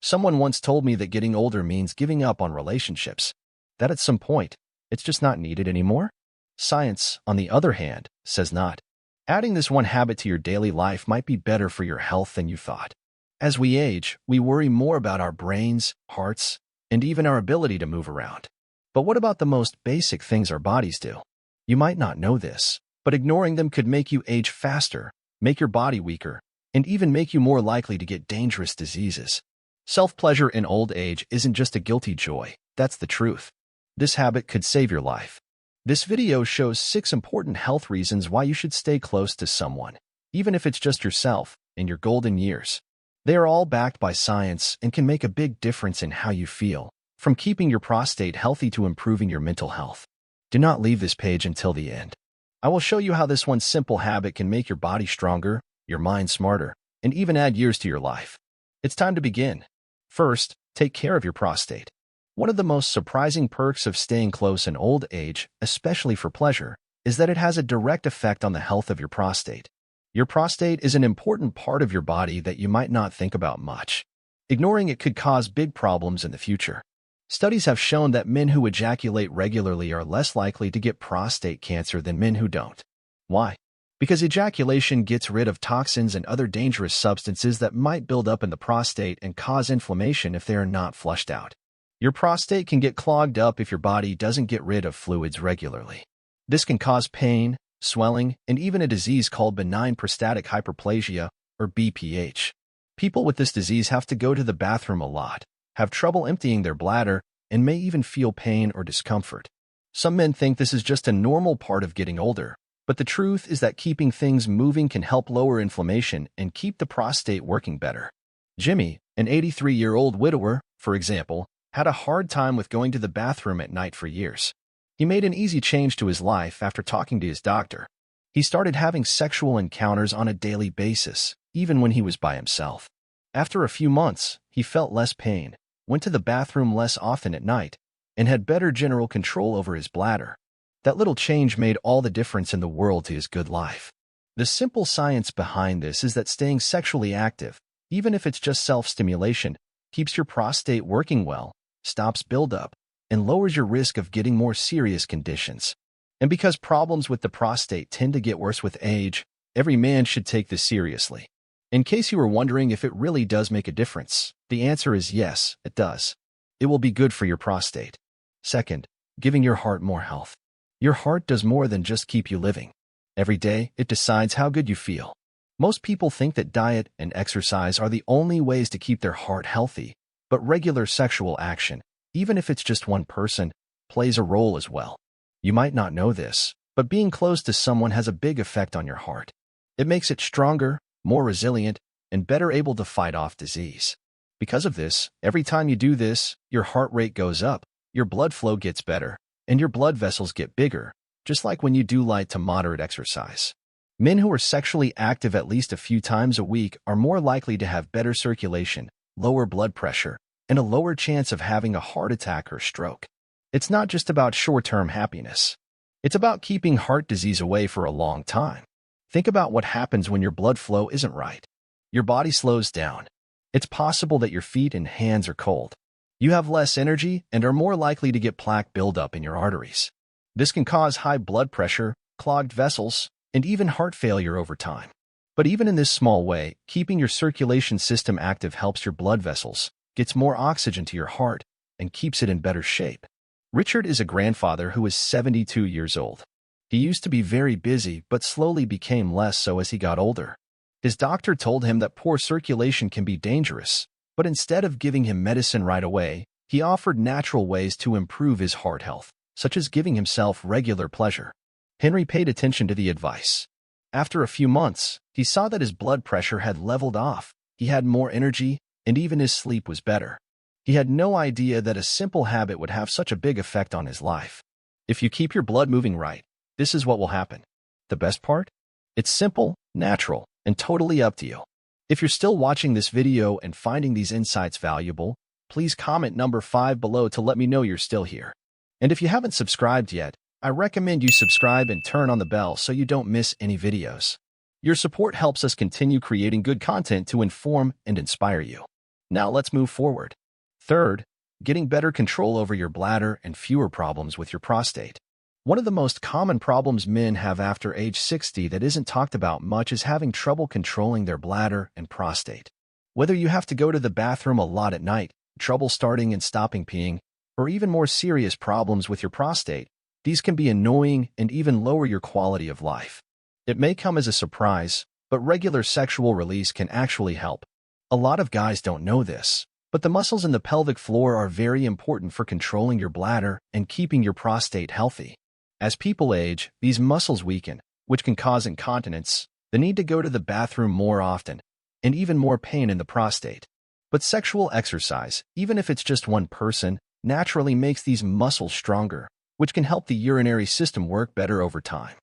Someone once told me that getting older means giving up on relationships, that at some point, it's just not needed anymore. Science, on the other hand, says not. Adding this one habit to your daily life might be better for your health than you thought. As we age, we worry more about our brains, hearts, and even our ability to move around. But what about the most basic things our bodies do? You might not know this, but ignoring them could make you age faster, make your body weaker, and even make you more likely to get dangerous diseases. Self-pleasure in old age isn't just a guilty joy, that's the truth. This habit could save your life. This video shows 6 important health reasons why you should stay close to someone, even if it's just yourself, in your golden years. They are all backed by science and can make a big difference in how you feel, from keeping your prostate healthy to improving your mental health. Do not leave this page until the end. I will show you how this one simple habit can make your body stronger, your mind smarter, and even add years to your life. It's time to begin. First, take care of your prostate. One of the most surprising perks of staying close in old age, especially for pleasure, is that it has a direct effect on the health of your prostate. Your prostate is an important part of your body that you might not think about much. Ignoring it could cause big problems in the future. Studies have shown that men who ejaculate regularly are less likely to get prostate cancer than men who don't. Why? Because ejaculation gets rid of toxins and other dangerous substances that might build up in the prostate and cause inflammation if they are not flushed out. Your prostate can get clogged up if your body doesn't get rid of fluids regularly. This can cause pain, swelling, and even a disease called benign prostatic hyperplasia, or BPH. People with this disease have to go to the bathroom a lot, have trouble emptying their bladder, and may even feel pain or discomfort. Some men think this is just a normal part of getting older, but the truth is that keeping things moving can help lower inflammation and keep the prostate working better. Jimmy, an 83-year-old widower, for example, had a hard time with going to the bathroom at night for years. He made an easy change to his life after talking to his doctor. He started having sexual encounters on a daily basis, even when he was by himself. After a few months, he felt less pain, went to the bathroom less often at night, and had better general control over his bladder. That little change made all the difference in the world to his good life. The simple science behind this is that staying sexually active, even if it's just self-stimulation, keeps your prostate working well, stops buildup, and lowers your risk of getting more serious conditions. And because problems with the prostate tend to get worse with age, every man should take this seriously. In case you were wondering if it really does make a difference, the answer is yes, it does. It will be good for your prostate. Second, giving your heart more health. Your heart does more than just keep you living. Every day, it decides how good you feel. Most people think that diet and exercise are the only ways to keep their heart healthy, but regular sexual action, even if it's just one person, plays a role as well. You might not know this, but being close to someone has a big effect on your heart. It makes it stronger, more resilient, and better able to fight off disease. Because of this, every time you do this, your heart rate goes up, your blood flow gets better, and your blood vessels get bigger, just like when you do light to moderate exercise. Men who are sexually active at least a few times a week are more likely to have better circulation, lower blood pressure, and a lower chance of having a heart attack or stroke. It's not just about short-term happiness. It's about keeping heart disease away for a long time. Think about what happens when your blood flow isn't right. Your body slows down. It's possible that your feet and hands are cold. You have less energy and are more likely to get plaque buildup in your arteries. This can cause high blood pressure, clogged vessels, and even heart failure over time. But even in this small way, keeping your circulation system active helps your blood vessels, gets more oxygen to your heart, and keeps it in better shape. Richard is a grandfather who is 72 years old. He used to be very busy but slowly became less so as he got older. His doctor told him that poor circulation can be dangerous, but instead of giving him medicine right away, he offered natural ways to improve his heart health, such as giving himself regular pleasure. Henry paid attention to the advice. After a few months, he saw that his blood pressure had leveled off, he had more energy, and even his sleep was better. He had no idea that a simple habit would have such a big effect on his life. If you keep your blood moving right, this is what will happen. The best part? It's simple, natural, and totally up to you. If you're still watching this video and finding these insights valuable, please comment number 5 below to let me know you're still here. And if you haven't subscribed yet, I recommend you subscribe and turn on the bell so you don't miss any videos. Your support helps us continue creating good content to inform and inspire you. Now let's move forward. Third, getting better control over your bladder and fewer problems with your prostate. One of the most common problems men have after age 60 that isn't talked about much is having trouble controlling their bladder and prostate. Whether you have to go to the bathroom a lot at night, trouble starting and stopping peeing, or even more serious problems with your prostate, these can be annoying and even lower your quality of life. It may come as a surprise, but regular sexual release can actually help. A lot of guys don't know this, but the muscles in the pelvic floor are very important for controlling your bladder and keeping your prostate healthy. As people age, these muscles weaken, which can cause incontinence, the need to go to the bathroom more often, and even more pain in the prostate. But sexual exercise, even if it's just one person, naturally makes these muscles stronger, which can help the urinary system work better over time.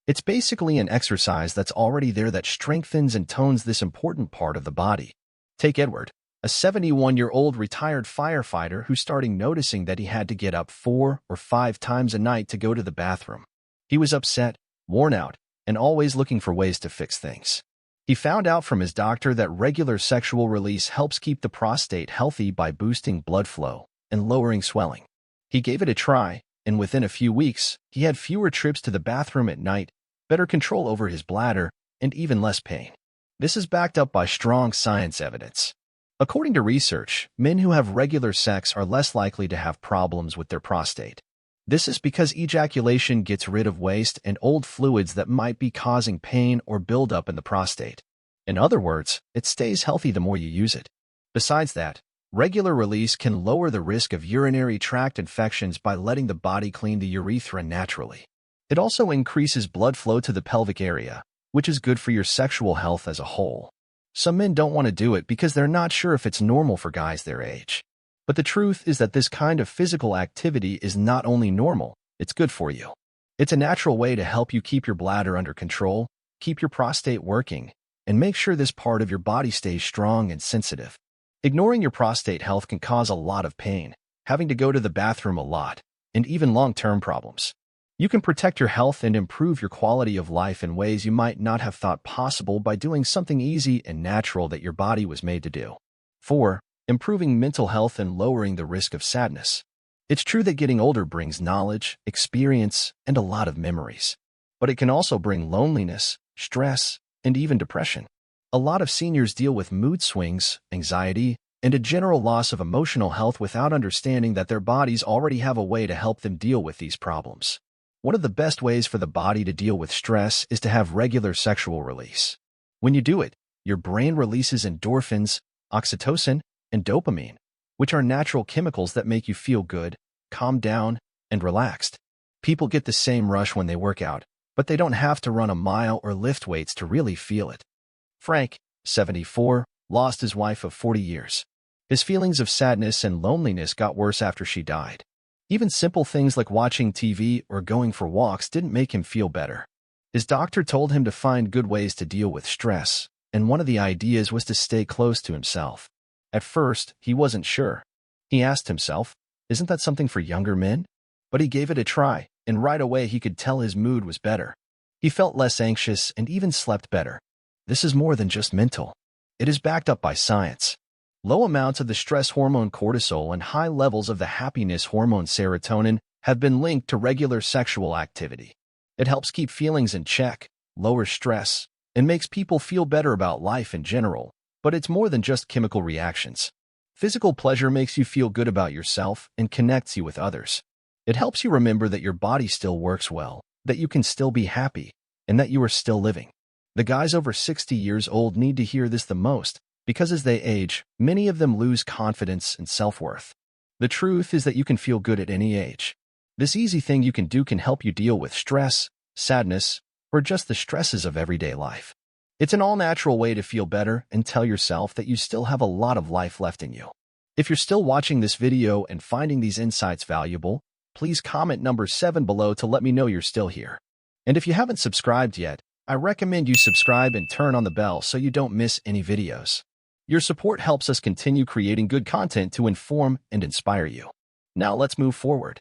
It's basically an exercise that's already there that strengthens and tones this important part of the body. Take Edward, a 71-year-old retired firefighter who's starting noticing that he had to get up 4 or 5 times a night to go to the bathroom. He was upset, worn out, and always looking for ways to fix things. He found out from his doctor that regular sexual release helps keep the prostate healthy by boosting blood flow and lowering swelling. He gave it a try, and within a few weeks, he had fewer trips to the bathroom at night, better control over his bladder, and even less pain. This is backed up by strong science evidence. According to research, men who have regular sex are less likely to have problems with their prostate. This is because ejaculation gets rid of waste and old fluids that might be causing pain or buildup in the prostate. In other words, it stays healthy the more you use it. Besides that, regular release can lower the risk of urinary tract infections by letting the body clean the urethra naturally. It also increases blood flow to the pelvic area, which is good for your sexual health as a whole. Some men don't want to do it because they're not sure if it's normal for guys their age. But the truth is that this kind of physical activity is not only normal, it's good for you. It's a natural way to help you keep your bladder under control, keep your prostate working, and make sure this part of your body stays strong and sensitive. Ignoring your prostate health can cause a lot of pain, having to go to the bathroom a lot, and even long-term problems. You can protect your health and improve your quality of life in ways you might not have thought possible by doing something easy and natural that your body was made to do. 4. Improving mental health and lowering the risk of sadness. It's true that getting older brings knowledge, experience, and a lot of memories. But it can also bring loneliness, stress, and even depression. A lot of seniors deal with mood swings, anxiety, and a general loss of emotional health without understanding that their bodies already have a way to help them deal with these problems. One of the best ways for the body to deal with stress is to have regular sexual release. When you do it, your brain releases endorphins, oxytocin, and dopamine, which are natural chemicals that make you feel good, calm down, and relaxed. People get the same rush when they work out, but they don't have to run a mile or lift weights to really feel it. Frank, 74, lost his wife of 40 years. His feelings of sadness and loneliness got worse after she died. Even simple things like watching TV or going for walks didn't make him feel better. His doctor told him to find good ways to deal with stress, and one of the ideas was to stay close to himself. At first, he wasn't sure. He asked himself, isn't that something for younger men? But he gave it a try, and right away he could tell his mood was better. He felt less anxious and even slept better. This is more than just mental. It is backed up by science. Low amounts of the stress hormone cortisol and high levels of the happiness hormone serotonin have been linked to regular sexual activity. It helps keep feelings in check, lowers stress, and makes people feel better about life in general. But it's more than just chemical reactions. Physical pleasure makes you feel good about yourself and connects you with others. It helps you remember that your body still works well, that you can still be happy, and that you are still living. The guys over 60 years old need to hear this the most, because as they age, many of them lose confidence and self-worth. The truth is that you can feel good at any age. This easy thing you can do can help you deal with stress, sadness, or just the stresses of everyday life. It's an all-natural way to feel better and tell yourself that you still have a lot of life left in you. If you're still watching this video and finding these insights valuable, please comment number 7 below to let me know you're still here. And if you haven't subscribed yet, I recommend you subscribe and turn on the bell so you don't miss any videos. Your support helps us continue creating good content to inform and inspire you. Now let's move forward.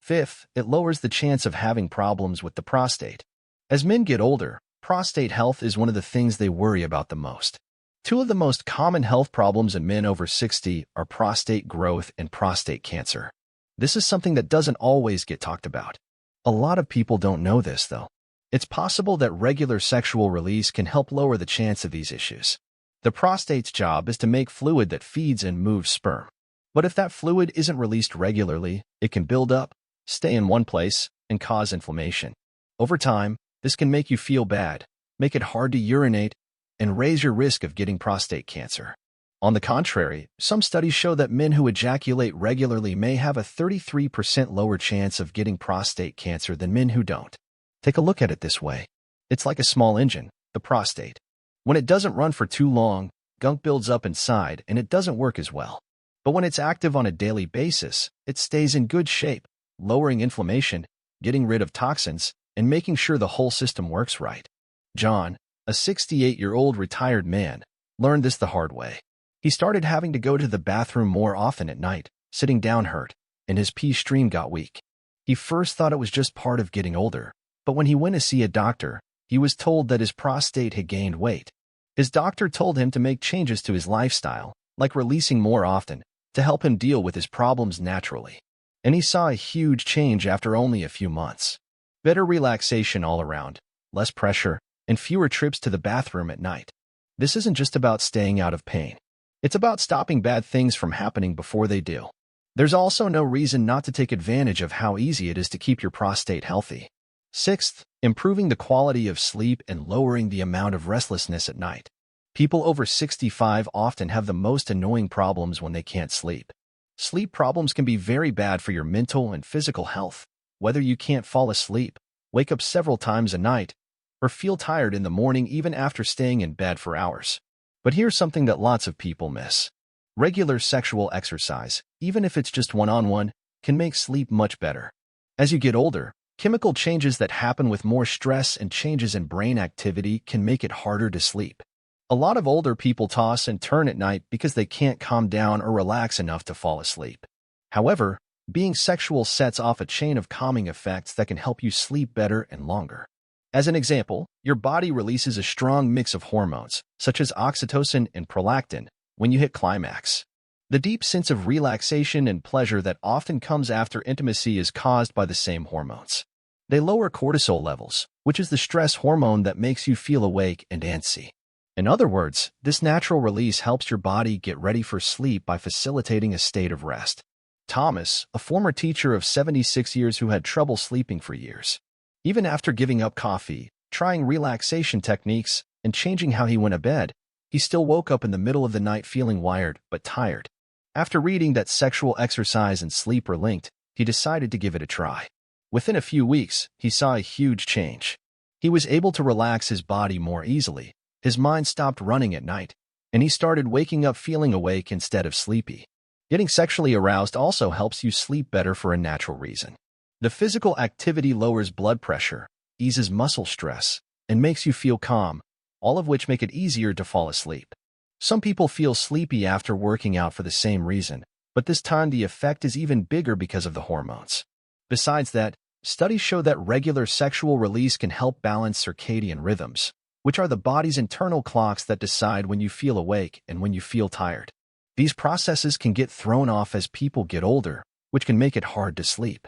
5th, it lowers the chance of having problems with the prostate. As men get older, prostate health is one of the things they worry about the most. Two of the most common health problems in men over 60 are prostate growth and prostate cancer. This is something that doesn't always get talked about. A lot of people don't know this, though. It's possible that regular sexual release can help lower the chance of these issues. The prostate's job is to make fluid that feeds and moves sperm. But if that fluid isn't released regularly, it can build up, stay in one place, and cause inflammation. Over time, this can make you feel bad, make it hard to urinate, and raise your risk of getting prostate cancer. On the contrary, some studies show that men who ejaculate regularly may have a 33% lower chance of getting prostate cancer than men who don't. Take a look at it this way. It's like a small engine, the prostate. When it doesn't run for too long, gunk builds up inside and it doesn't work as well. But when it's active on a daily basis, it stays in good shape, lowering inflammation, getting rid of toxins, and making sure the whole system works right. John, a 68-year-old retired man, learned this the hard way. He started having to go to the bathroom more often at night, sitting down hurt, and his pee stream got weak. He first thought it was just part of getting older, but when he went to see a doctor, he was told that his prostate had gained weight. His doctor told him to make changes to his lifestyle, like releasing more often, to help him deal with his problems naturally. And he saw a huge change after only a few months. Better relaxation all around, less pressure, and fewer trips to the bathroom at night. This isn't just about staying out of pain. It's about stopping bad things from happening before they do. There's also no reason not to take advantage of how easy it is to keep your prostate healthy. Sixth, improving the quality of sleep and lowering the amount of restlessness at night. People over 65 often have the most annoying problems when they can't sleep. Sleep problems can be very bad for your mental and physical health, whether you can't fall asleep, wake up several times a night, or feel tired in the morning even after staying in bed for hours. But here's something that lots of people miss. Regular sexual exercise, even if it's just one-on-one, can make sleep much better. As you get older, chemical changes that happen with more stress and changes in brain activity can make it harder to sleep. A lot of older people toss and turn at night because they can't calm down or relax enough to fall asleep. However, being sexual sets off a chain of calming effects that can help you sleep better and longer. As an example, your body releases a strong mix of hormones, such as oxytocin and prolactin, when you hit climax. The deep sense of relaxation and pleasure that often comes after intimacy is caused by the same hormones. They lower cortisol levels, which is the stress hormone that makes you feel awake and antsy. In other words, this natural release helps your body get ready for sleep by facilitating a state of rest. Thomas, a former teacher of 76 years who had trouble sleeping for years. Even after giving up coffee, trying relaxation techniques, and changing how he went to bed, he still woke up in the middle of the night feeling wired but tired. After reading that sexual exercise and sleep are linked, he decided to give it a try. Within a few weeks, he saw a huge change. He was able to relax his body more easily, his mind stopped running at night, and he started waking up feeling awake instead of sleepy. Getting sexually aroused also helps you sleep better for a natural reason. The physical activity lowers blood pressure, eases muscle stress, and makes you feel calm, all of which make it easier to fall asleep. Some people feel sleepy after working out for the same reason, but this time the effect is even bigger because of the hormones. Besides that, studies show that regular sexual release can help balance circadian rhythms, which are the body's internal clocks that decide when you feel awake and when you feel tired. These processes can get thrown off as people get older, which can make it hard to sleep.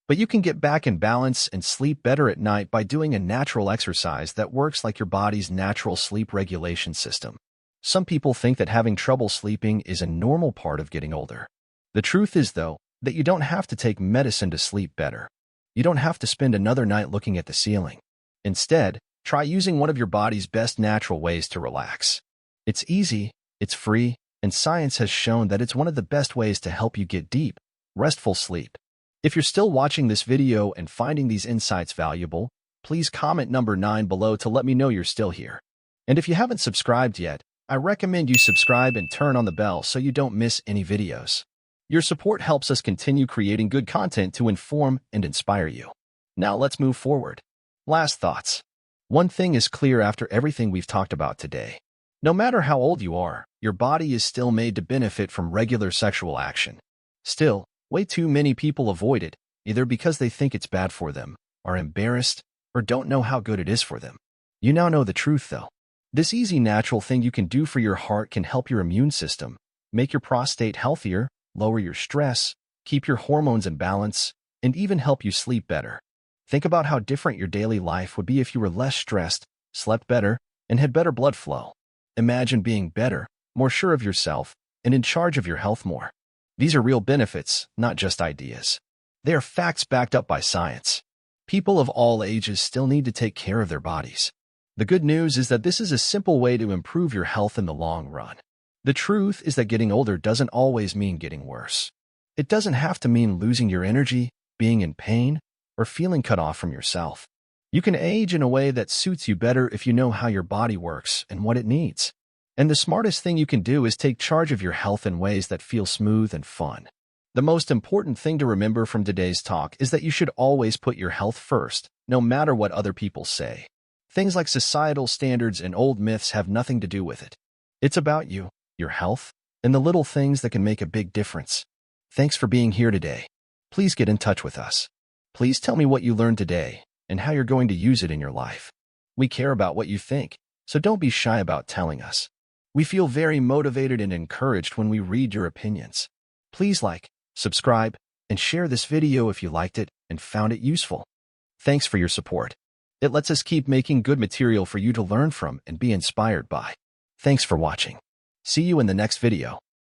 But you can get back in balance and sleep better at night by doing a natural exercise that works like your body's natural sleep regulation system. Some people think that having trouble sleeping is a normal part of getting older. The truth is, though, that you don't have to take medicine to sleep better. You don't have to spend another night looking at the ceiling. Instead, try using one of your body's best natural ways to relax. It's easy, it's free, and science has shown that it's one of the best ways to help you get deep, restful sleep. If you're still watching this video and finding these insights valuable, please comment number 9 below to let me know you're still here. And if you haven't subscribed yet, I recommend you subscribe and turn on the bell so you don't miss any videos. Your support helps us continue creating good content to inform and inspire you. Now let's move forward. Last thoughts. One thing is clear after everything we've talked about today. No matter how old you are, your body is still made to benefit from regular sexual action. Still, way too many people avoid it, either because they think it's bad for them, are embarrassed, or don't know how good it is for them. You now know the truth, though. This easy, natural thing you can do for your heart can help your immune system, make your prostate healthier, lower your stress, keep your hormones in balance, and even help you sleep better. Think about how different your daily life would be if you were less stressed, slept better, and had better blood flow. Imagine being better, more sure of yourself, and in charge of your health more. These are real benefits, not just ideas. They are facts backed up by science. People of all ages still need to take care of their bodies. The good news is that this is a simple way to improve your health in the long run. The truth is that getting older doesn't always mean getting worse. It doesn't have to mean losing your energy, being in pain, or feeling cut off from yourself. You can age in a way that suits you better if you know how your body works and what it needs. And the smartest thing you can do is take charge of your health in ways that feel smooth and fun. The most important thing to remember from today's talk is that you should always put your health first, no matter what other people say. Things like societal standards and old myths have nothing to do with it. It's about you, your health, and the little things that can make a big difference. Thanks for being here today. Please get in touch with us. Please tell me what you learned today and how you're going to use it in your life. We care about what you think, so don't be shy about telling us. We feel very motivated and encouraged when we read your opinions. Please like, subscribe, and share this video if you liked it and found it useful. Thanks for your support. It lets us keep making good material for you to learn from and be inspired by. Thanks for watching. See you in the next video.